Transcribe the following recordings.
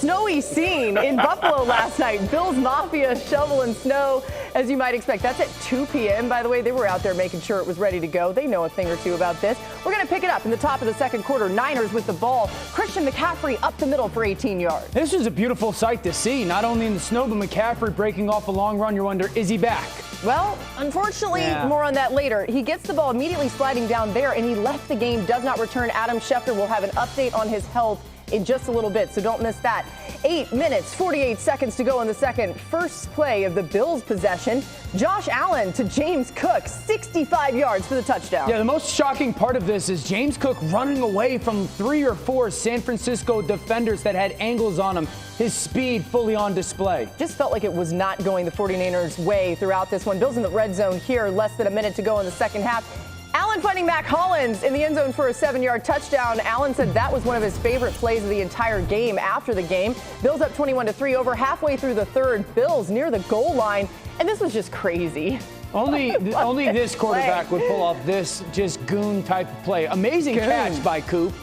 snowy scene in Buffalo last night. Bills Mafia shoveling snow, as you might expect. That's at 2 p.m., by the way. They were out there making sure it was ready to go. They know a thing or two about this. We're going to pick it up in the top of the second quarter. Niners with the ball. Christian McCaffrey up the middle for 18 yards. This was a beautiful sight to see. Not only in the snow, but McCaffrey breaking off a long run. You wonder, is he back? Well, unfortunately, more on that later. He gets the ball immediately sliding down there, and he left the game, does not return. Adam Schefter will have an update on his health in just a little bit, so don't miss that. 8 minutes, 48 seconds to go in the second. First play of the Bills' possession. Josh Allen to James Cook, 65 yards for the touchdown. Yeah, the most shocking part of this is James Cook running away from 3 or 4 San Francisco defenders that had angles on him. His speed fully on display. Just felt like it was not going the 49ers' way throughout this one. Bills in the red zone here, less than a minute to go in the second half. Allen finding Mac Hollins in the end zone for a 7-yard touchdown. Allen said that was one of his favorite plays of the entire game after the game. Bills up 21-3 over halfway through the third. Bills near the goal line, and this was just crazy. Only this quarterback would pull off this just goon type of play. Amazing catch by Coop.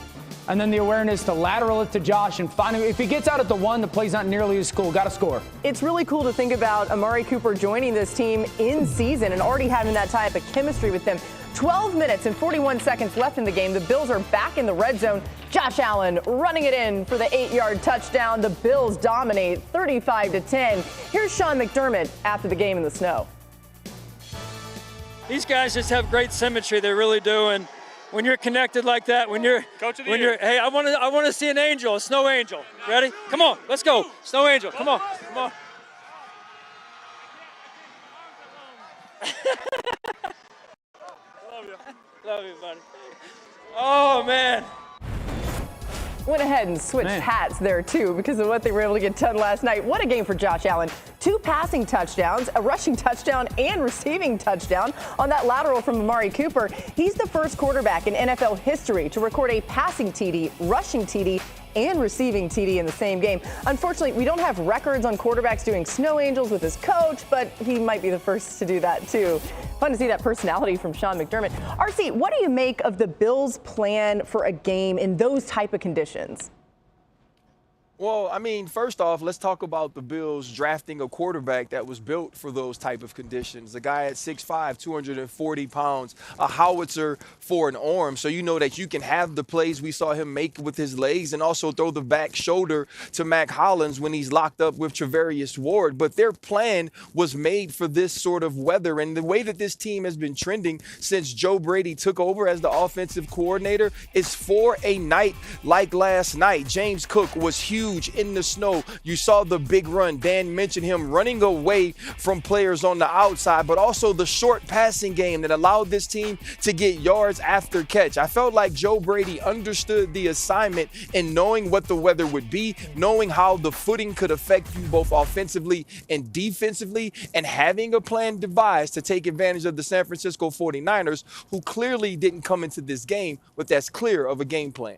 And then the awareness to lateral it to Josh. And finally, if he gets out at the 1, the play's not nearly as cool. Got to score. It's really cool to think about Amari Cooper joining this team in season and already having that type of chemistry with them. 12 minutes and 41 seconds left in the game. The Bills are back in the red zone. Josh Allen running it in for the 8-yard touchdown. The Bills dominate 35-10. Here's Sean McDermott after the game in the snow. These guys just have great symmetry. They really do. And when you're connected like that, hey, I want to see an angel, a snow angel. Ready? Come on, let's go. Snow angel, come on, come on. Love you, buddy. Oh, man. Went ahead and switched hats there, too, because of what they were able to get done last night. What a game for Josh Allen. 2 passing touchdowns, a rushing touchdown, and receiving touchdown on that lateral from Amari Cooper. He's the first quarterback in NFL history to record a passing TD, rushing TD, and receiving TD in the same game. Unfortunately, we don't have records on quarterbacks doing snow angels with his coach, but he might be the first to do that, too. Fun to see that personality from Sean McDermott. RC, what do you make of the Bills' plan for a game in those type of conditions? Well, I mean, first off, let's talk about the Bills drafting a quarterback that was built for those type of conditions. A guy at 6'5", 240 pounds, a howitzer for an arm. So you know that you can have the plays we saw him make with his legs and also throw the back shoulder to Mac Hollins when he's locked up with Travarius Ward. But their plan was made for this sort of weather. And the way that this team has been trending since Joe Brady took over as the offensive coordinator is for a night like last night. James Cook was huge in the snow. You saw the big run. Dan mentioned him running away from players on the outside, but also the short passing game that allowed this team to get yards after catch. I felt like Joe Brady understood the assignment in knowing what the weather would be, knowing how the footing could affect you both offensively and defensively, and having a plan devised to take advantage of the San Francisco 49ers, who clearly didn't come into this game with as clear of a game plan.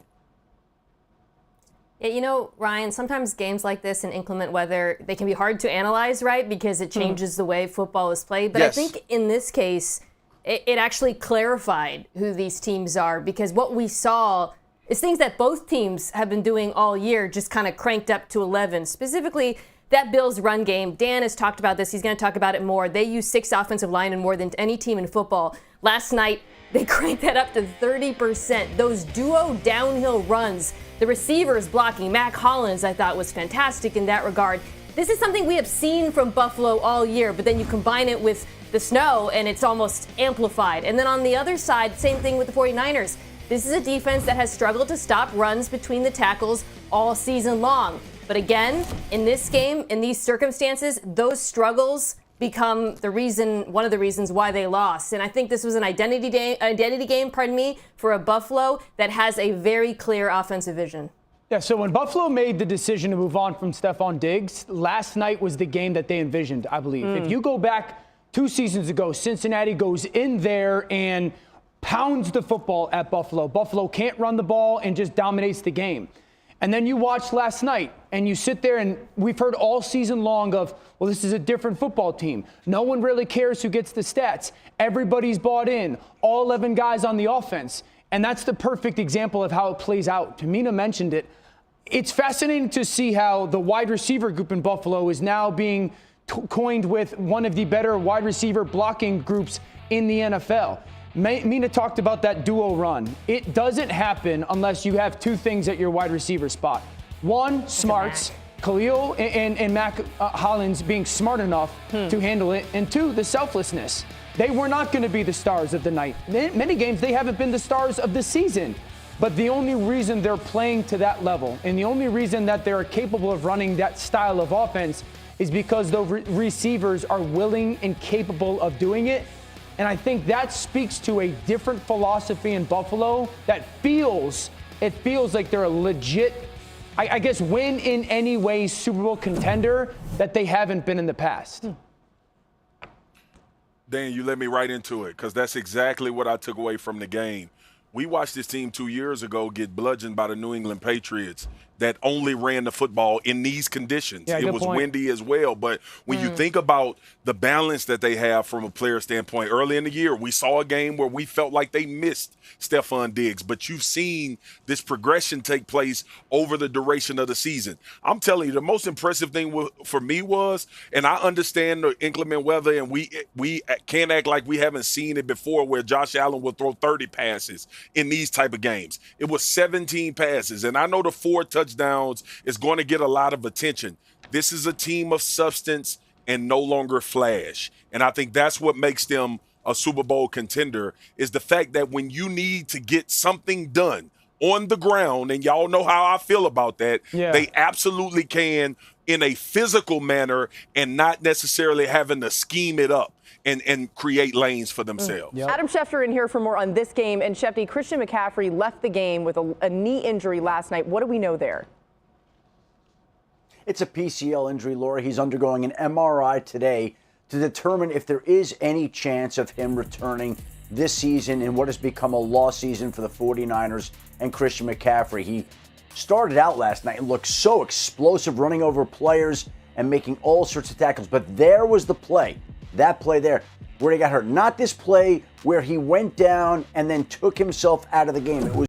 Yeah, you know, Ryan, sometimes games like this in inclement weather, they can be hard to analyze, right? Because it changes the way football is played. But Yes. I think in this case, it actually clarified who these teams are, because what we saw is things that both teams have been doing all year, just kind of cranked up to 11. Specifically, that Bills run game. Dan has talked about this. He's going to talk about it more. They use 6 offensive linemen more than any team in football. Last night, they cranked that up to 30%. Those duo downhill runs, the receivers blocking. Mac Hollins, I thought, was fantastic in that regard. This is something we have seen from Buffalo all year, but then you combine it with the snow, and it's almost amplified. And then on the other side, same thing with the 49ers. This is a defense that has struggled to stop runs between the tackles all season long. But again, in this game, in these circumstances, those struggles become one of the reasons why they lost. And I think this was an identity game, for a Buffalo that has a very clear offensive vision. Yeah, so when Buffalo made the decision to move on from Stephon Diggs, last night was the game that they envisioned, I believe. If you go back 2 seasons ago, Cincinnati goes in there and pounds the football at Buffalo. Buffalo can't run the ball and just dominates the game. And then you watch last night and you sit there, and we've heard all season long of, well, this is a different football team. No one really cares who gets the stats. Everybody's bought in, all 11 guys on the offense. And that's the perfect example of how it plays out. Tamina mentioned it. it's fascinating to see how the wide receiver group in Buffalo is now being coined with one of the better wide receiver blocking groups in the NFL. Mina talked about that duo run. It doesn't happen unless you have two things at your wide receiver spot. One, smarts, Khalil and Mac Hollins being smart enough to handle it. And two, the selflessness. They were not going to be the stars of the night. In many games, they haven't been the stars of the season. But the only reason they're playing to that level and the only reason that they're capable of running that style of offense is because the receivers are willing and capable of doing it. And I think that speaks to a different philosophy in Buffalo that feels like they're a legit, I guess, win in any way Super Bowl contender that they haven't been in the past. Dan, you led me right into it because that's exactly what I took away from the game. We watched this team 2 years ago get bludgeoned by the New England Patriots that only ran the football in these conditions. Yeah, it was windy as well. But when you think about the balance that they have from a player standpoint, early in the year, we saw a game where we felt like they missed Stephon Diggs. But you've seen this progression take place over the duration of the season. I'm telling you, the most impressive thing for me was, and I understand the inclement weather, and we can't act like we haven't seen it before where Josh Allen will throw 30 passes in these type of games. It was 17 passes, and I know the 4 touchdowns is going to get a lot of attention. This is a team of substance and no longer flash. And I think that's what makes them a Super Bowl contender is the fact that when you need to get something done on the ground, and y'all know how I feel about that, they absolutely can in a physical manner and not necessarily having to scheme it up and create lanes for themselves. Adam Schefter in here for more on this game. And Shefty, Christian McCaffrey left the game with a knee injury last night. What do we know there? It's a PCL injury, Laura. He's undergoing an MRI today to determine if there is any chance of him returning this season in what has become a lost season for the 49ers and Christian McCaffrey. He started out last night and looked so explosive, running over players and making all sorts of tackles. But there was the play. That play there where he got hurt. Not this play where he went down and then took himself out of the game. It was